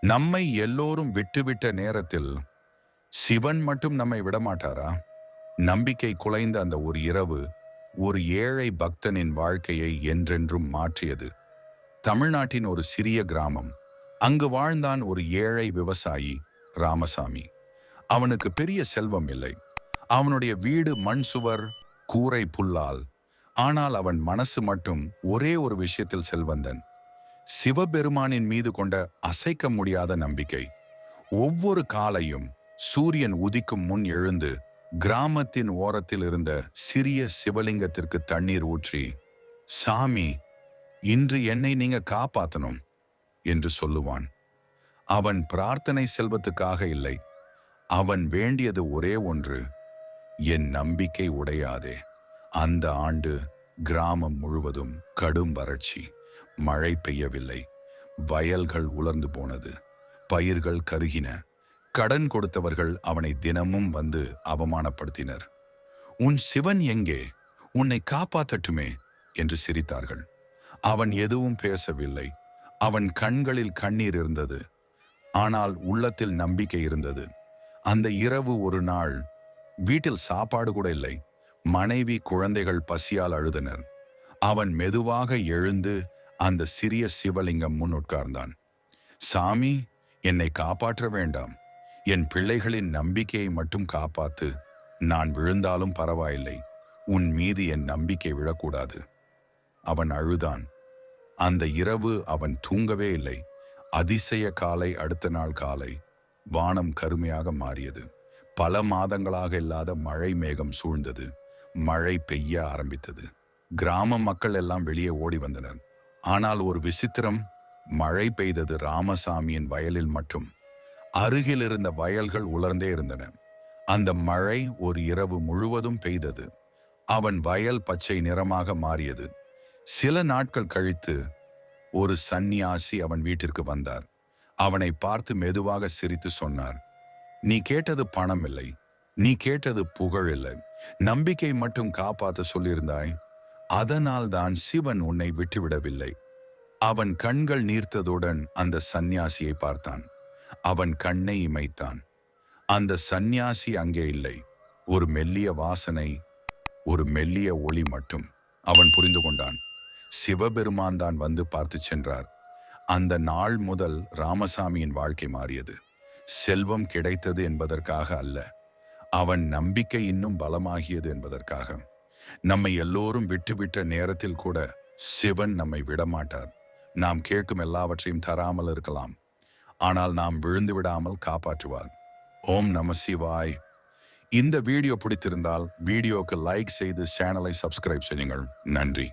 நம்மை எல்லோரும் விட்டுவிட்ட நேரத்தில் சிவன் மட்டும் நம்மை விடமாட்டாரா? நம்பிக்கை குலைந்த அந்த ஒரு இரவு ஒரு ஏழை பக்தனின் வாழ்க்கையை என்றென்றும் மாற்றியது. தமிழ்நாட்டின் ஒரு சிறிய கிராமம். அங்கு வாழ்ந்தான் ஒரு ஏழை விவசாயி, ராமசாமி. அவனுக்கு பெரிய செல்வம் இல்லை. அவனுடைய வீடு மண் சுவர், கூரை புல்லால். ஆனால் அவன் மனசு மட்டும் ஒரே ஒரு விஷயத்தில் செல்வந்தன். சிவபெருமானின் மீது கொண்ட அசைக்க முடியாத நம்பிக்கை. ஒவ்வொரு காலையும் சூரியன் உதிக்கும் முன் எழுந்து கிராமத்தின் ஓரத்தில் இருந்த சிறிய சிவலிங்கத்திற்கு தண்ணீர் ஊற்றி, சாமி, இன்று என்னை நீங்க காப்பாத்தணும் என்று சொல்லுவான். அவன் பிரார்த்தனை செல்வத்துக்காக இல்லை. அவன் வேண்டியது ஒரே ஒன்று, என் நம்பிக்கை உடையாதே. அந்த ஆண்டு கிராமம் முழுவதும் கடும் வறட்சி. மழை பெய்யவில்லை. வயல்கள் உலர்ந்து போனது. பயிர்கள் கருகின. கடன் கொடுத்தவர்கள் அவனை தினமும் வந்து அவமானப்படுத்தினர். உன் சிவன் எங்கே? உன்னை காப்பாற்றட்டுமே என்று சிரித்தார்கள். அவன் எதுவும் பேசவில்லை. அவன் கண்களில் கண்ணீர் இருந்தது. ஆனால் உள்ளத்தில் நம்பிக்கை இருந்தது. அந்த இரவு ஒரு நாள் வீட்டில் சாப்பாடு கூட இல்லை. மனைவி குழந்தைகள் பசியால் அழுதனர். அவன் மெதுவாக எழுந்து அந்த சிறிய சிவலிங்கம் முன் உட்கார்ந்தான். சாமி, என்னை காப்பாற்ற வேண்டாம். என் பிள்ளைகளின் நம்பிக்கையை மட்டும் காப்பாத்து. நான் விழுந்தாலும் பரவாயில்லை. உன் மீது என் நம்பிக்கை விழக்கூடாது. அவன் அழுதான். அந்த இரவு அவன் தூங்கவே இல்லை. அதிசய காலை அடுத்த நாள் காலை வானம் கருமையாக மாறியது. பல மாதங்களாக இல்லாத மழை மேகம் சூழ்ந்தது. மழை பெய்ய ஆரம்பித்தது. கிராம மக்கள் எல்லாம் வெளியே ஓடி வந்தனர். ஆனால் ஒரு விசித்திரம், மழை பெய்தது ராமசாமியின் வயலில் மட்டும். அருகில் இருந்த வயல்கள் உலர்ந்தே இருந்தன. அந்த மழை ஒரு இரவு முழுவதும் பெய்தது. அவன் வயல் பச்சை நிறமாக மாறியது. சில நாட்கள் கழித்து ஒரு சந்நியாசி அவன் வீட்டிற்கு வந்தார். அவனை பார்த்து மெதுவாக சிரித்து சொன்னார், நீ கேட்டது பணம் இல்லை, நீ கேட்டது புகழ் இல்லை, நம்பிக்கை மட்டும் காப்பாற்ற சொல்லியிருந்தாய். அதனால் தான் சிவன் உன்னை விட்டுவிடவில்லை. அவன் கண்கள் நீர்த்ததுடன் அந்த சந்நியாசியை பார்த்தான். அவன் கண்ணை இமைத்தான். அந்த சந்நியாசி அங்கே இல்லை. ஒரு மெல்லிய வாசனை, ஒரு மெல்லிய ஒளி மட்டும். அவன் புரிந்து கொண்டான். சிவபெருமான் தான் வந்து பார்த்து சென்றார். அந்த நாள் முதல் ராமசாமியின் வாழ்க்கை மாறியது. செல்வம் கிடைத்தது என்பதற்காக அல்ல, அவன் நம்பிக்கை இன்னும் பலமாகியது என்பதற்காக. நம்மை எல்லோரும் விட்டுவிட்ட நேரத்தில் கூட சிவன் நம்மை விடமாட்டார். நாம் கேட்கும் எல்லாவற்றையும் தராமல் இருக்கலாம், ஆனால் நாம் விழுந்து விடாமல் காப்பாற்றுவார். ஓம் நம சிவாய். இந்த வீடியோ பிடித்திருந்தால் வீடியோக்கு லைக் செய்து சேனலை சப்ஸ்கிரைப் செய்யுங்கள். நன்றி.